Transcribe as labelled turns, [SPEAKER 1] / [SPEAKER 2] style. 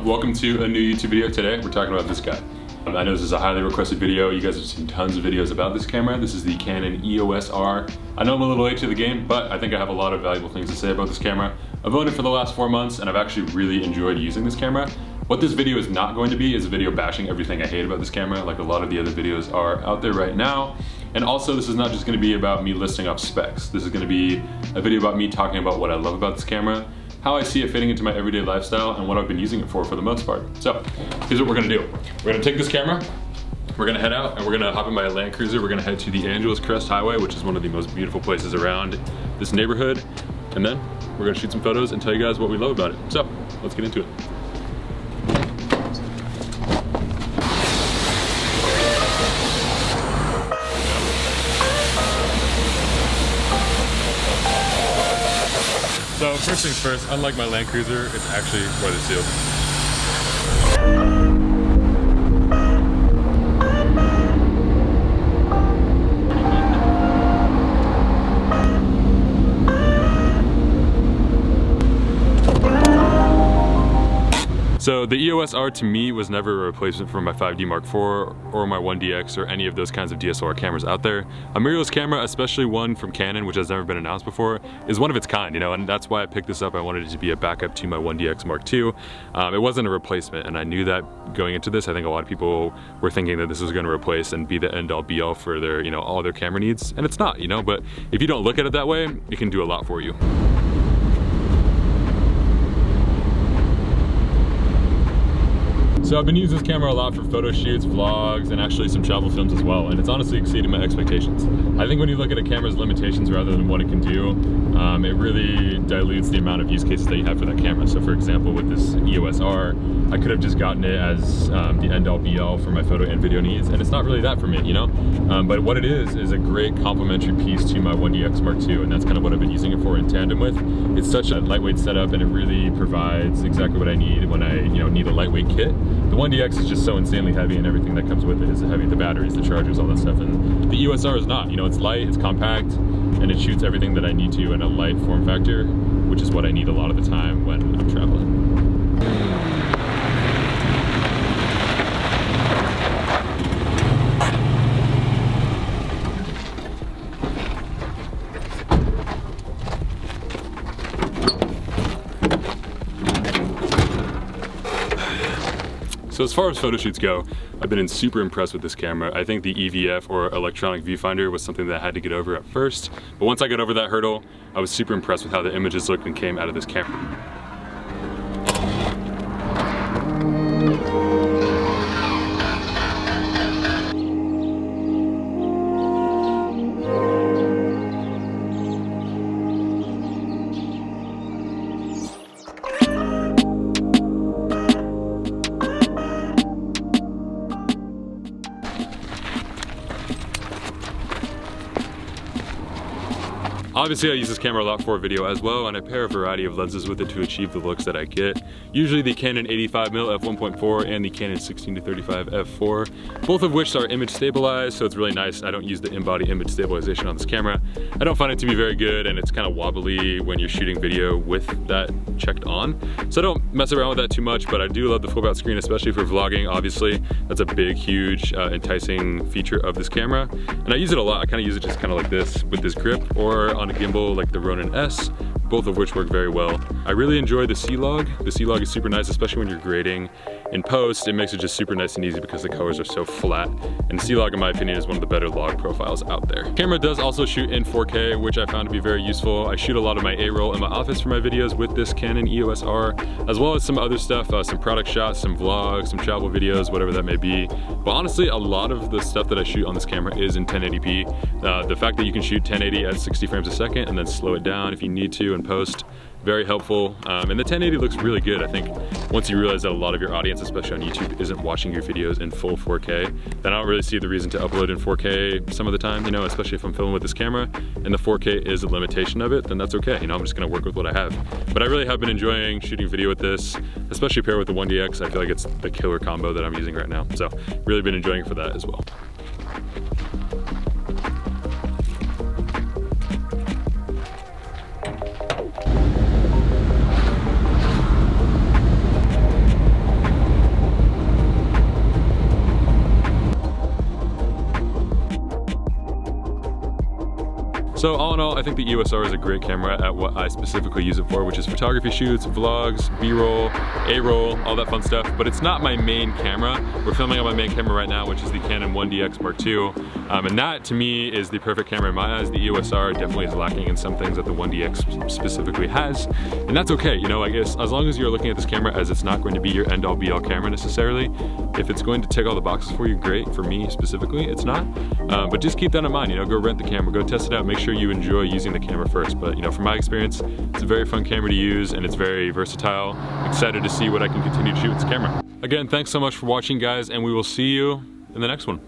[SPEAKER 1] up? Welcome to a new YouTube video. Today we're talking about this guy. I know this is a highly requested video. You guys have seen tons of videos about this camera. This is the Canon EOS R. I know I'm a little late to the game, but I think I have a lot of valuable things to say about this camera. I've owned it for the last 4 months and I've actually really enjoyed using this camera. What this video is not going to be is a video bashing everything I hate about this camera, like a lot of the other videos are out there right now. And also, this is not just going to be about me listing off specs. This is going to be a video about me talking about what I love about this camera, how I see it fitting into my everyday lifestyle, and what I've been using it for the most part. So here's what we're gonna do. We're gonna take this camera, we're gonna head out, and we're gonna hop in my Land Cruiser. We're gonna head to the Angeles Crest Highway, which is one of the most beautiful places around this neighborhood. And then we're gonna shoot some photos and tell you guys what we love about it. So let's get into it. So first things first, unlike my Land Cruiser, it's actually weather sealed. So the EOS R to me was never a replacement for my 5D Mark IV or my 1DX or any of those kinds of DSLR cameras out there. A mirrorless camera, especially one from Canon, which has never been announced before, is one of its kind, you know, and that's why I picked this up. I wanted it to be a backup to my 1DX Mark II. It wasn't a replacement, and I knew that going into this. I think a lot of people were thinking that this was going to replace and be the end-all be-all for their, you know, all their camera needs, and it's not, you know, but if you don't look at it that way, it can do a lot for you. So I've been using this camera a lot for photo shoots, vlogs, and actually some travel films as well, and it's honestly exceeded my expectations. I think when you look at a camera's limitations rather than what it can do, it really dilutes the amount of use cases that you have for that camera. So for example, with this EOS R, I could have just gotten it as the end-all be-all for my photo and video needs, and it's not really that for me, you know? But what it is a great complementary piece to my 1DX Mark II, and that's kind of what I've been using it for in tandem with. It's such a lightweight setup, and it really provides exactly what I need when I, you know, need a lightweight kit. The 1DX is just so insanely heavy, and everything that comes with it is heavy. The batteries, the chargers, all that stuff. And the EOS R is not. You know, it's light, it's compact, and it shoots everything that I need to in a light form factor, which is what I need a lot of the time when I'm traveling. So as far as photo shoots go, I've been super impressed with this camera. I think the EVF, or electronic viewfinder, was something that I had to get over at first. But once I got over that hurdle, I was super impressed with how the images looked and came out of this camera. Obviously, I use this camera a lot for video as well, and I pair a variety of lenses with it to achieve the looks that I get. Usually the Canon 85mm f1.4 and the Canon 16-35 f4, both of which are image stabilized, so it's really nice. I don't use the in-body image stabilization on this camera. I don't find it to be very good, and it's kind of wobbly when you're shooting video with that checked on. So I don't mess around with that too much, but I do love the flip out screen, especially for vlogging. Obviously, that's a big, huge, enticing feature of this camera. And I use it a lot. I kind of use it just kind of like this with this grip, or on a gimbal like the Ronin S, both of which work very well. I really enjoy the C-Log. The C-Log is super nice, especially when you're grading in post. It makes it just super nice and easy because the colors are so flat. And C-Log, in my opinion, is one of the better log profiles out there. The camera does also shoot in 4K, which I found to be very useful. I shoot a lot of my A-roll in my office for my videos with this Canon EOS R, as well as some other stuff, some product shots, some vlogs, some travel videos, whatever that may be. But honestly, a lot of the stuff that I shoot on this camera is in 1080p. The fact that you can shoot 1080 at 60 frames a second and then slow it down if you need to in post, very helpful. And the 1080 looks really good. I think once you realize that a lot of your audience, especially on YouTube, isn't watching your videos in full 4K, then I don't really see the reason to upload in 4K some of the time, you know, especially if I'm filming with this camera and the 4K is a limitation of it, then that's okay. You know, I'm just gonna work with what I have. But I really have been enjoying shooting video with this, especially paired with the 1DX. I feel like it's the killer combo that I'm using right now. So really been enjoying it for that as well. So all in all, I think the EOS R is a great camera at what I specifically use it for, which is photography shoots, vlogs, B-roll, A-roll, all that fun stuff. But it's not my main camera. We're filming on my main camera right now, which is the Canon 1DX Mark II. And that to me is the perfect camera in my eyes. The EOS R definitely is lacking in some things that the 1DX specifically has. And that's okay, you know, I guess as long as you're looking at this camera as it's not going to be your end-all be-all camera necessarily. If it's going to tick all the boxes for you, great. For me specifically, it's not. But just keep that in mind, you know, go rent the camera, go test it out, make sure you enjoy using the camera first. But you know, from my experience, it's a very fun camera to use and it's very versatile. Excited to see what I can continue to shoot with this camera. Again, thanks so much for watching, guys, and we will see you in the next one.